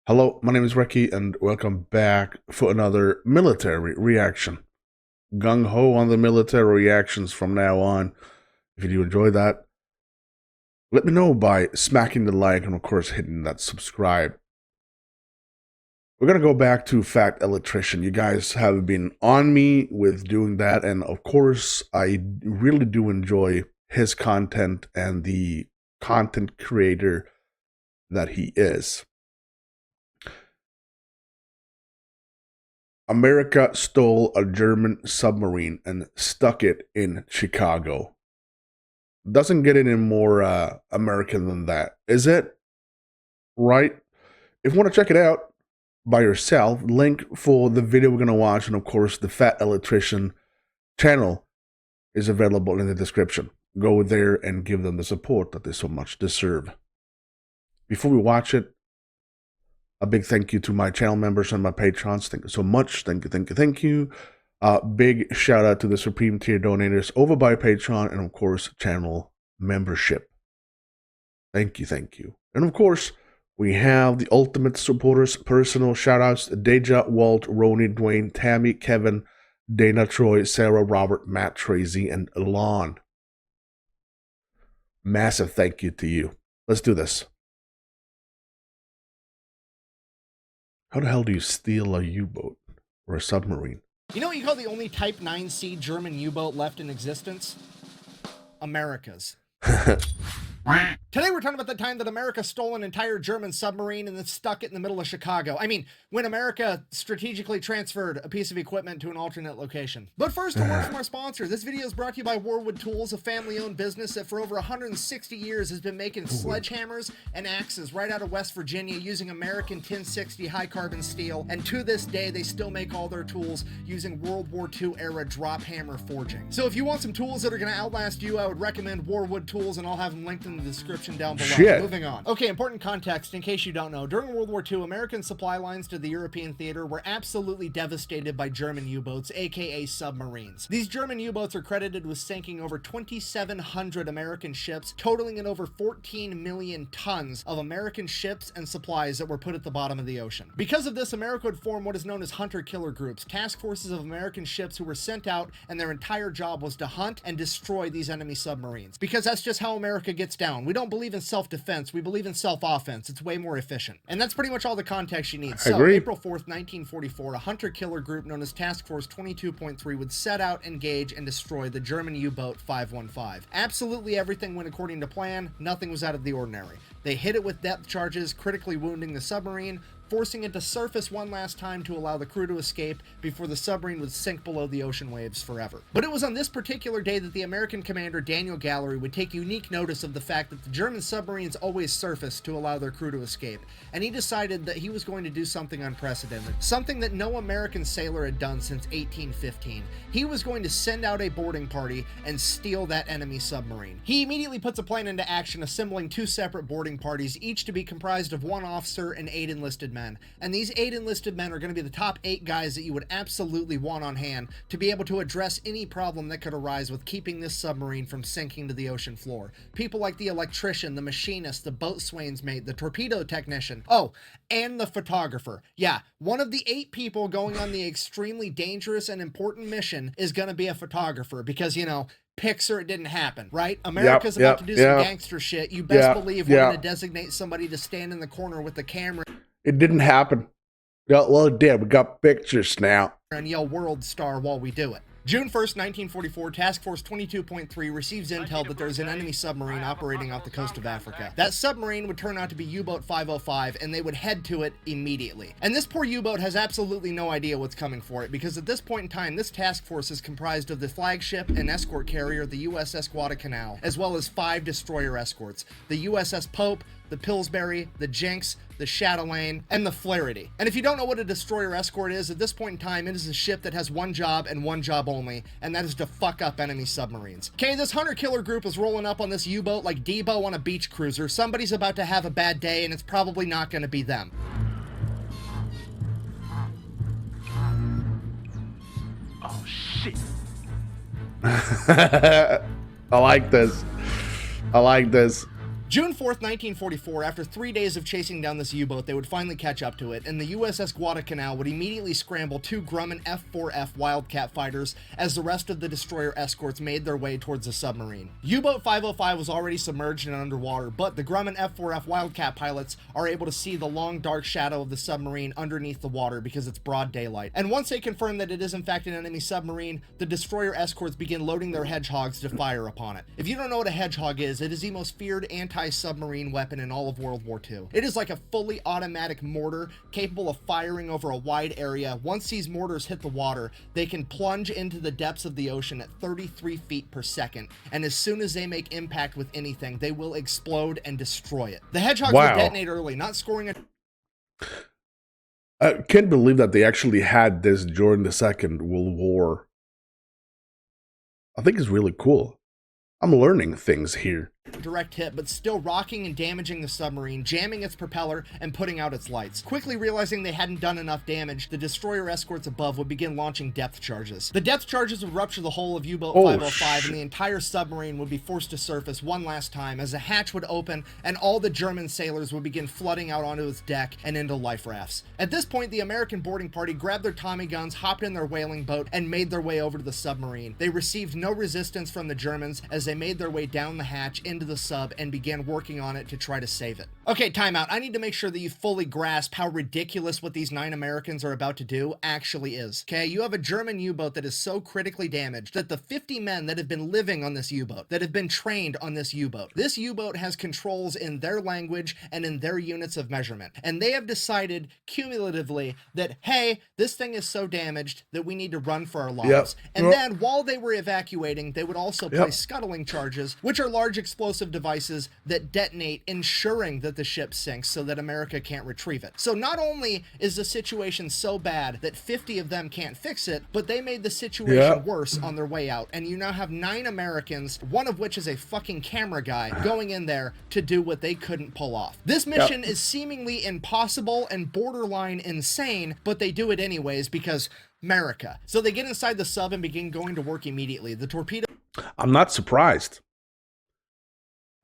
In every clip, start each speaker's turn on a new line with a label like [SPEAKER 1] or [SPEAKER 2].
[SPEAKER 1] Hello, my name is Recky, and welcome back for another military reaction. Gung ho on the military reactions from now on. If you do enjoy that, let me know by smacking the like and, of course, hitting that subscribe. We're going to go back to Fat Electrician. You guys have been on me with doing that, and of course, I really do enjoy his content and the content creator that he is. America stole a German submarine and stuck it in Chicago. Doesn't get any more American than that, is it? Right? If you want to check it out by yourself, link for the video we're going to watch, and of course, the Fat Electrician channel is available in the description. Go there and give them the support that they so much deserve. Before we watch it, a big thank you to my channel members and my patrons. Thank you so much. Thank you, thank you, thank you. Big shout out to the Supreme Tier donators over by Patreon and, of course, channel membership. Thank you, thank you. And, of course, we have the ultimate supporters, personal shout outs: Deja, Walt, Roni, Dwayne, Tammy, Kevin, Dana, Troy, Sarah, Robert, Matt, Tracy, and Elon. Massive thank you to you. Let's do this. How the hell do you steal a U-boat or a submarine?
[SPEAKER 2] You know what you call the only Type 9C German U-boat left in existence? America's. Today we're talking about the time that America stole an entire German submarine and then stuck it in the middle of Chicago. I mean, when America strategically transferred a piece of equipment to an alternate location. But first, a word from our sponsor. This video is brought to you by Warwood Tools, a family-owned business that for over 160 years has been making sledgehammers and axes right out of West Virginia using American 1060 high-carbon steel. And to this day, they still make all their tools using World War II-era drop hammer forging. So if you want some tools that are going to outlast you, I would recommend Warwood Tools, and I'll have them linked in the description down below.
[SPEAKER 1] Shit.
[SPEAKER 2] Moving on. Okay, important context in case you don't know. During World War II, American supply lines to the European theater were absolutely devastated by German U-boats, aka submarines. These German U-boats are credited with sinking over 2,700 American ships, totaling in over 14 million tons of American ships and supplies that were put at the bottom of the ocean. Because of this, America would form what is known as hunter-killer groups, task forces of American ships who were sent out, and their entire job was to hunt and destroy these enemy submarines. Because that's just how America gets down. We don't believe in self-defense, we believe in self-offense. It's way more efficient. And that's pretty much all the context you need. So, April 4th, 1944, a hunter-killer group known as Task Force 22.3 would set out, engage, and destroy the German U-boat 515. Absolutely everything went according to plan. Nothing was out of the ordinary. They hit it with depth charges, critically wounding the submarine, forcing it to surface one last time to allow the crew to escape before the submarine would sink below the ocean waves forever. But it was on this particular day that the American commander Daniel Gallery would take unique notice of the fact that the German submarines always surfaced to allow their crew to escape, and he decided that he was going to do something unprecedented, something that no American sailor had done since 1815. He was going to send out a boarding party and steal that enemy submarine. He immediately puts a plan into action, assembling two separate boarding parties, each to be comprised of one officer and 8 enlisted men. And these 8 enlisted men are going to be the top 8 guys that you would absolutely want on hand to be able to address any problem that could arise with keeping this submarine from sinking to the ocean floor. People like the electrician, the machinist, the boatswain's mate, the torpedo technician, oh, and the photographer. Yeah, one of the 8 people going on the extremely dangerous and important mission is going to be a photographer because, you know, Pixar, it didn't happen, right? America's about to do some gangster shit. You best believe we're going to designate somebody to stand in the corner with the camera.
[SPEAKER 1] It didn't happen. Well, it did. We got pictures now.
[SPEAKER 2] And yell "World Star" while we do it. June 1st, 1944, Task Force 22.3 receives intel that there's an enemy submarine operating off the coast of Africa. That submarine would turn out to be U-boat 505, and they would head to it immediately. And this poor U-boat has absolutely no idea what's coming for it, because at this point in time, this task force is comprised of the flagship and escort carrier, the USS Guadalcanal, as well as 5 destroyer escorts, the USS Pope, the Pillsbury, the Jinx, the Chatelaine, and the Flaherty. And if you don't know what a destroyer escort is, at this point in time, it is a ship that has one job and one job only, and that is to fuck up enemy submarines. Okay, this hunter-killer group is rolling up on this U-boat like Debo on a beach cruiser. Somebody's about to have a bad day, and it's probably not going to be them.
[SPEAKER 1] Oh, shit. I like this. I like this.
[SPEAKER 2] June 4th, 1944, after 3 days of chasing down this U-boat, they would finally catch up to it, and the USS Guadalcanal would immediately scramble 2 Grumman F-4F Wildcat fighters as the rest of the destroyer escorts made their way towards the submarine. U-boat 505 was already submerged and underwater, but the Grumman F-4F Wildcat pilots are able to see the long dark shadow of the submarine underneath the water because it's broad daylight. And once they confirm that it is in fact an enemy submarine, the destroyer escorts begin loading their hedgehogs to fire upon it. If you don't know what a hedgehog is, it is the most feared anti-submarine weapon in all of World War II. It is like a fully automatic mortar capable of firing over a wide area. Once these mortars hit the water, they can plunge into the depths of the ocean at 33 feet per second, and as soon as they make impact with anything, they will explode and destroy it. The hedgehogs will detonate early, not scoring a...
[SPEAKER 1] I can't believe that they actually had this during the Second World War. I think it's really cool. I'm learning things here.
[SPEAKER 2] Direct hit, but still rocking and damaging the submarine, jamming its propeller and putting out its lights. Quickly realizing they hadn't done enough damage, the destroyer escorts above would begin launching depth charges. The depth charges would rupture the hull of U-boat 505, and the entire submarine would be forced to surface one last time as a hatch would open and all the German sailors would begin flooding out onto its deck and into life rafts. At this point, the American boarding party grabbed their Tommy guns, hopped in their whaling boat, and made their way over to the submarine. They received no resistance from the Germans as they made their way down the hatch into the sub and began working on it to try to save it. Okay, time out. I need to make sure that you fully grasp how ridiculous what these 9 Americans are about to do actually is. Okay, you have a German U-boat that is so critically damaged that the 50 men that have been living on this U-boat, that have been trained on this U-boat has controls in their language and in their units of measurement. And they have decided cumulatively that, hey, this thing is so damaged that we need to run for our lives. And then while they were evacuating, they would also place scuttling charges, which are large explosive devices that detonate, ensuring that the ship sinks so that America can't retrieve it. So not only is the situation so bad that 50 of them can't fix it, but they made the situation worse on their way out. And you now have 9 Americans, one of which is a fucking camera guy, going in there to do what they couldn't pull off. This mission is seemingly impossible and borderline insane, but they do it anyways because America. So they get inside the sub and begin going to work immediately. The torpedo...
[SPEAKER 1] I'm not surprised.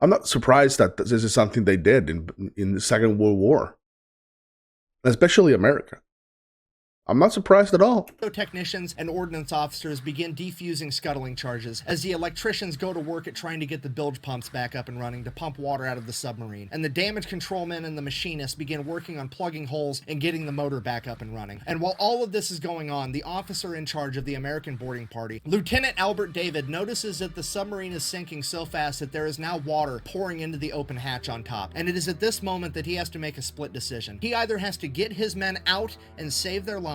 [SPEAKER 1] I'm not surprised that this is something they did in the Second World War, especially America. I'm not surprised at all.
[SPEAKER 2] Technicians and ordnance officers begin defusing scuttling charges as the electricians go to work at trying to get the bilge pumps back up and running to pump water out of the submarine. And the damage control men and the machinists begin working on plugging holes and getting the motor back up and running. And while all of this is going on, the officer in charge of the American boarding party, Lieutenant Albert David, notices that the submarine is sinking so fast that there is now water pouring into the open hatch on top. And it is at this moment that he has to make a split decision. He either has to get his men out and save their lives,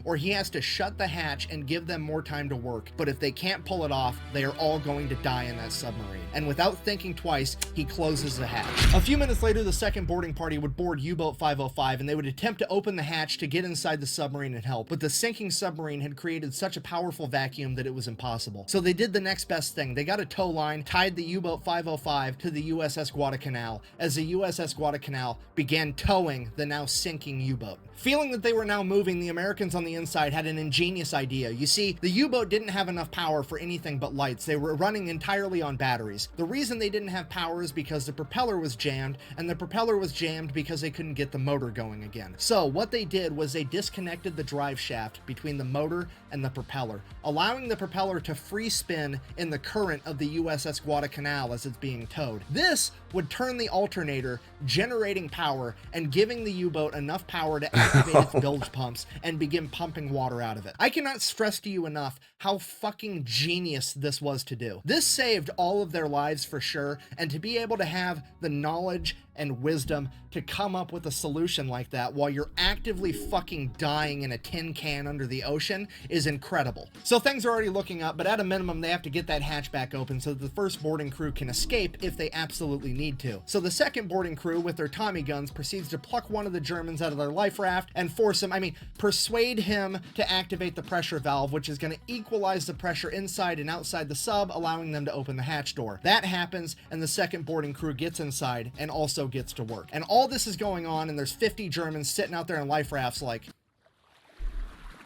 [SPEAKER 2] or he has to shut the hatch and give them more time to work. But if they can't pull it off, they are all going to die in that submarine. And without thinking twice, he closes the hatch. A few minutes later, the second boarding party would board U-boat 505, and they would attempt to open the hatch to get inside the submarine and help. But the sinking submarine had created such a powerful vacuum that it was impossible. So they did the next best thing. They got a tow line, tied the U-boat 505 to the USS Guadalcanal, as the USS Guadalcanal began towing the now sinking U-boat. Feeling that they were now moving, the Americans on the inside had an ingenious idea. You see, the U-boat didn't have enough power for anything but lights. They were running entirely on batteries. The reason they didn't have power is because the propeller was jammed, and the propeller was jammed because they couldn't get the motor going again. So what they did was they disconnected the drive shaft between the motor and the propeller, allowing the propeller to free spin in the current of the USS Guadalcanal as it's being towed. This would turn the alternator, generating power and giving the U-boat enough power to activate its bilge pumps and begin pumping water out of it. I cannot stress to you enough how fucking genius this was to do. This saved all of their lives for sure, and to be able to have the knowledge and wisdom to come up with a solution like that while you're actively fucking dying in a tin can under the ocean is incredible. So things are already looking up, but at a minimum they have to get that hatch back open so that the first boarding crew can escape if they absolutely need to. So the second boarding crew with their Tommy guns proceeds to pluck one of the Germans out of their life raft and persuade him to activate the pressure valve, which is going to equalize the pressure inside and outside the sub, allowing them to open the hatch door. That happens, and the second boarding crew gets inside and also gets to work. And all this is going on, and there's 50 Germans sitting out there in life rafts like,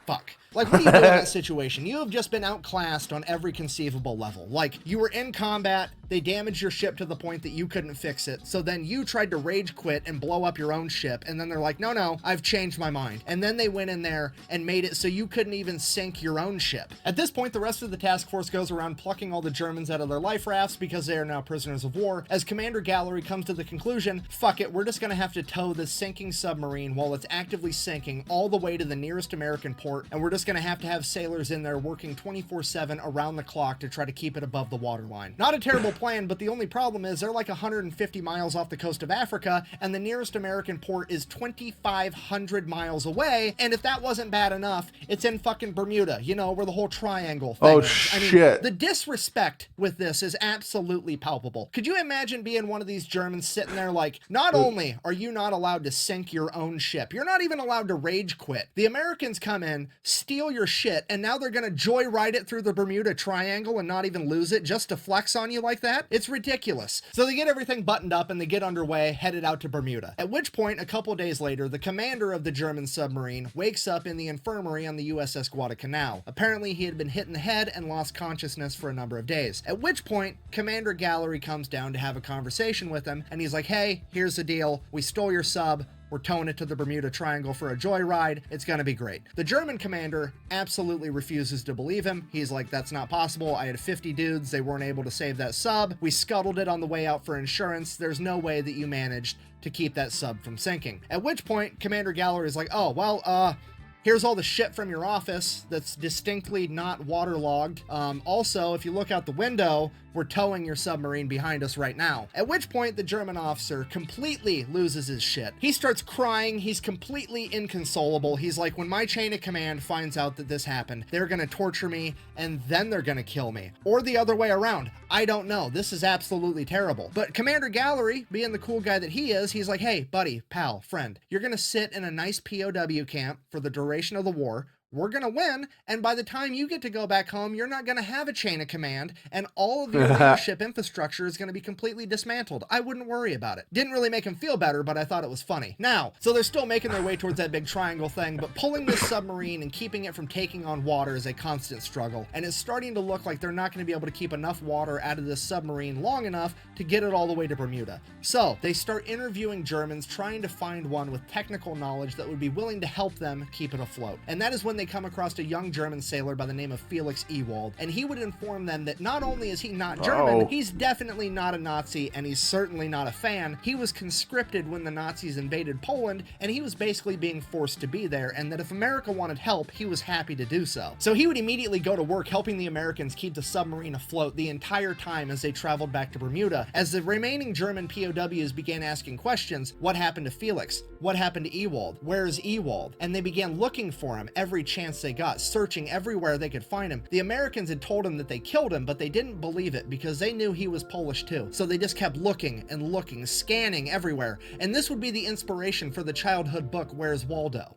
[SPEAKER 2] fuck. Like, what do you do in that situation? You have just been outclassed on every conceivable level. Like, you were in combat, they damaged your ship to the point that you couldn't fix it, so then you tried to rage quit and blow up your own ship, and then they're like, no, I've changed my mind. And then they went in there and made it so you couldn't even sink your own ship. At this point, the rest of the task force goes around plucking all the Germans out of their life rafts because they are now prisoners of war, as Commander Gallery comes to the conclusion, fuck it, we're just gonna have to tow this sinking submarine while it's actively sinking all the way to the nearest American port, and we're just gonna have sailors in there working 24/7 around the clock to try to keep it above the waterline. Not a terrible plan, but the only problem is they're like 150 miles off the coast of Africa, and the nearest American port is 2,500 miles away, and if that wasn't bad enough, it's in fucking Bermuda, you know, where the whole triangle thing
[SPEAKER 1] Oh,
[SPEAKER 2] is.
[SPEAKER 1] shit.
[SPEAKER 2] The disrespect with this is absolutely palpable. Could you imagine being one of these Germans sitting there like, not only are you not allowed to sink your own ship, you're not even allowed to rage quit. The Americans come in, steal your shit, and now they're gonna joyride it through the Bermuda Triangle and not even lose it just to flex on you like that? It's ridiculous. So they get everything buttoned up and they get underway, headed out to Bermuda. At which point, a couple days later, the commander of the German submarine wakes up in the infirmary on the USS Guadalcanal. Apparently, he had been hit in the head and lost consciousness for a number of days. At which point, Commander Gallery comes down to have a conversation with him, and he's like, hey, here's the deal. We stole your sub. We're towing it to the Bermuda Triangle for a joyride. It's gonna be great. The German commander absolutely refuses to believe him. He's like, that's not possible. I had 50 dudes. They weren't able to save that sub. We scuttled it on the way out for insurance. There's no way that you managed to keep that sub from sinking. At which point, Commander Gallery is like, oh, well, here's all the shit from your office that's distinctly not waterlogged. Also, if you look out the window, we're towing your submarine behind us right now. At which point, the German officer completely loses his shit. He starts crying. He's completely inconsolable. He's like, when my chain of command finds out that this happened, they're gonna torture me and then they're gonna kill me. Or the other way around. I don't know. This is absolutely terrible. But Commander Gallery, being the cool guy that he is, he's like, hey, buddy, pal, friend, you're gonna sit in a nice POW camp for the duration of the war. We're going to win, and by the time you get to go back home, you're not going to have a chain of command, and all of your leadership infrastructure is going to be completely dismantled. I wouldn't worry about it. Didn't really make him feel better, but I thought it was funny. Now, so they're still making their way towards that big triangle thing, but pulling this submarine and keeping it from taking on water is a constant struggle, and it's starting to look like they're not going to be able to keep enough water out of this submarine long enough to get it all the way to Bermuda. So, they start interviewing Germans, trying to find one with technical knowledge that would be willing to help them keep it afloat. And that is when they come across a young German sailor by the name of Felix Ewald, and he would inform them that not only is he not German, he's definitely not a Nazi, and he's certainly not a fan. He was conscripted when the Nazis invaded Poland, and he was basically being forced to be there, and that if America wanted help, he was happy to do so. So he would immediately go to work helping the Americans keep the submarine afloat the entire time as they traveled back to Bermuda. As the remaining German POWs began asking questions, what happened to Felix? What happened to Ewald? Where's Ewald? And they began looking for him every chance they got, searching everywhere they could find him. The Americans had told him that they killed him, but they didn't believe it because they knew he was Polish too. So they just kept looking and looking, scanning everywhere. And this would be the inspiration for the childhood book, Where's Waldo?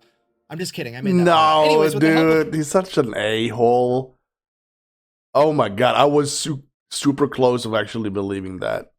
[SPEAKER 2] I'm just kidding. I made that
[SPEAKER 1] No,
[SPEAKER 2] Anyways,
[SPEAKER 1] dude, he's such an a-hole. Oh my god, I was super close of actually believing that.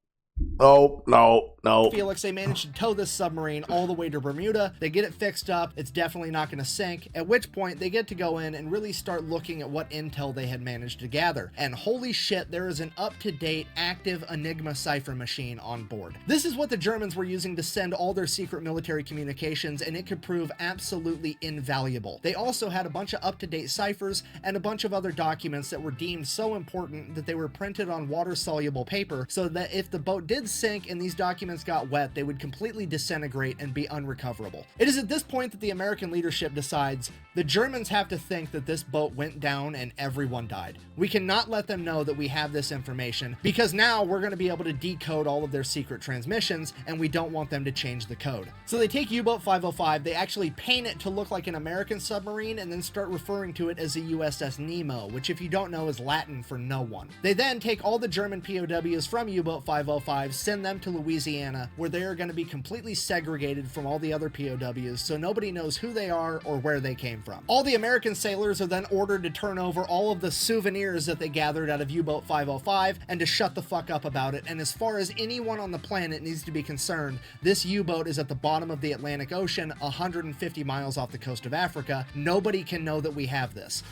[SPEAKER 1] Oh, no.
[SPEAKER 2] Felix, they managed to tow this submarine all the way to Bermuda. They get it fixed up. It's definitely not going to sink, at which point they get to go in and really start looking at what intel they had managed to gather. And holy shit, there is an up-to-date active Enigma cipher machine on board. This is what the Germans were using to send all their secret military communications, and it could prove absolutely invaluable. They also had a bunch of up-to-date ciphers and a bunch of other documents that were deemed so important that they were printed on water-soluble paper so that if the boat did sink and these documents got wet, they would completely disintegrate and be unrecoverable. It is at this point that the American leadership decides the Germans have to think that this boat went down and everyone died. We cannot let them know that we have this information because now we're going to be able to decode all of their secret transmissions and we don't want them to change the code. So they take U-Boat 505, they actually paint it to look like an American submarine and then start referring to it as the USS Nemo, which if you don't know is Latin for no one. They then take all the German POWs from U-Boat 505, send them to Louisiana, Louisiana, where they are going to be completely segregated from all the other POWs, so nobody knows who they are or where they came from. All the American sailors are then ordered to turn over all of the souvenirs that they gathered out of U-Boat 505 and to shut the fuck up about it. And as far as anyone on the planet needs to be concerned, this U-boat is at the bottom of the Atlantic Ocean, 150 miles off the coast of Africa. Nobody can know that we have this.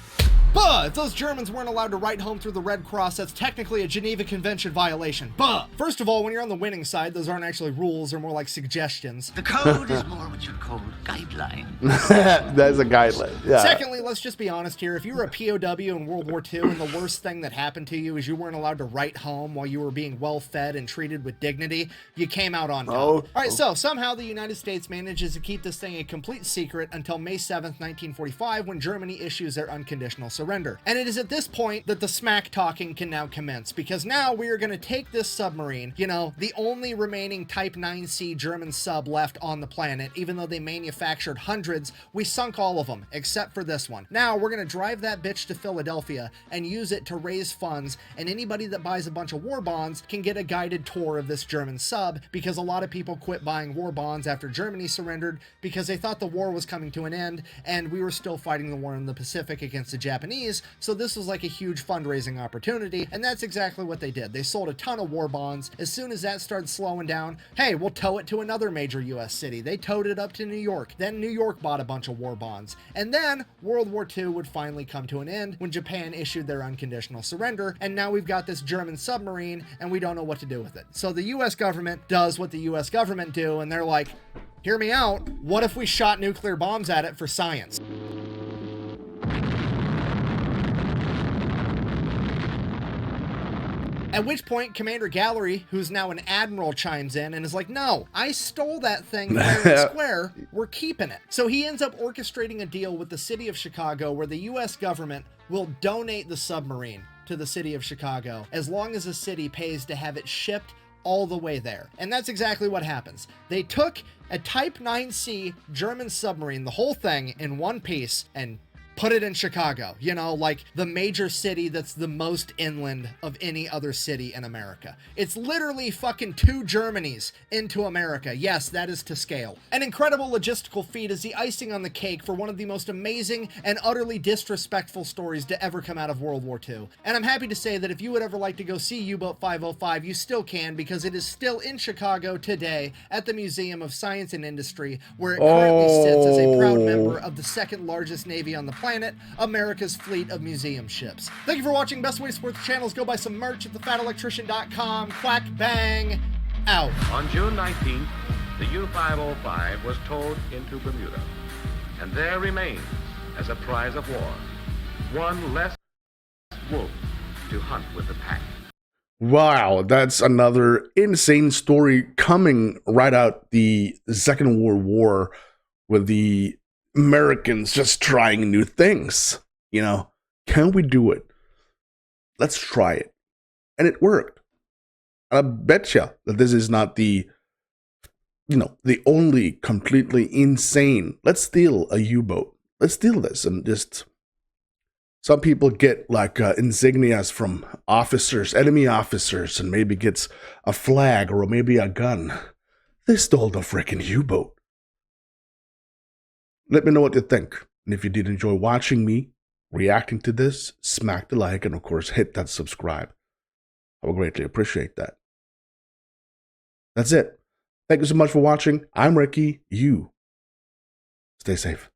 [SPEAKER 2] Buh! If those Germans weren't allowed to write home through the Red Cross, that's technically a Geneva Convention violation. Buh! First of all, when you're on the winning side, those aren't actually rules, they're more like suggestions.
[SPEAKER 3] The code is more what you'd call guideline.
[SPEAKER 1] That's a guideline. Yeah.
[SPEAKER 2] Secondly, let's just be honest here. If you were a POW in World War II and the worst thing that happened to you is you weren't allowed to write home while you were being well fed and treated with dignity, you came out on top. All right, so somehow the United States manages to keep this thing a complete secret until May 7th, 1945, when Germany issues their unconditional surrender. And it is at this point that the smack talking can now commence, because now we are going to take this submarine, you know, the only remaining Type 9C German sub left on the planet. Even though they manufactured hundreds, we sunk all of them except for this one. Now we're going to drive that bitch to Philadelphia and use it to raise funds, and anybody that buys a bunch of war bonds can get a guided tour of this German sub, because a lot of people quit buying war bonds after Germany surrendered because they thought the war was coming to an end and we were still fighting the war in the Pacific against the Japanese. So this was like a huge fundraising opportunity, and that's exactly what they did. They sold a ton of war bonds. As soon as that started slowing down, hey, we'll tow it to another major US city. They towed it up to New York. Then New York bought a bunch of war bonds. And then World War II would finally come to an end when Japan issued their unconditional surrender, and now we've got this German submarine and we don't know what to do with it. So the US government does what the US government do, and they're like, hear me out, what if we shot nuclear bombs at it for science? At which point, Commander Gallery, who's now an admiral, chimes in and is like, no, I stole that thing fair and square. We're keeping it. So he ends up orchestrating a deal with the city of Chicago where the U.S. government will donate the submarine to the city of Chicago as long as the city pays to have it shipped all the way there. And that's exactly what happens. They took a Type 9C German submarine, the whole thing, in one piece, and put it in Chicago, you know, like the major city that's the most inland of any other city in America. It's literally fucking 2 Germanys into America. Yes, that is to scale. An incredible logistical feat is the icing on the cake for one of the most amazing and utterly disrespectful stories to ever come out of World War II. And I'm happy to say that if you would ever like to go see U-Boat 505, you still can, because it is still in Chicago today at the Museum of Science and Industry, where it currently sits as a proud member of the second largest navy on the planet, America's fleet of museum ships. Thank you for watching. Best way to support the channel is go buy some merch at thefatelectrician.com. Quack bang out.
[SPEAKER 4] On June 19th, the U-505 was towed into Bermuda, and there remains as a prize of war, one less wolf to hunt with the pack.
[SPEAKER 1] Wow, that's another insane story coming right out the Second World War, with the Americans just trying new things. You know, can we do it? Let's try it. And it worked. I bet you that this is not the only completely insane, let's steal a U-boat. Let's steal this. And just, some people get like insignias from officers, enemy officers, and maybe gets a flag or maybe a gun. They stole the freaking U-boat. Let me know what you think. And if you did enjoy watching me reacting to this, smack the like and of course hit that subscribe. I would greatly appreciate that. That's it. Thank you so much for watching. I'm Recky. You stay safe.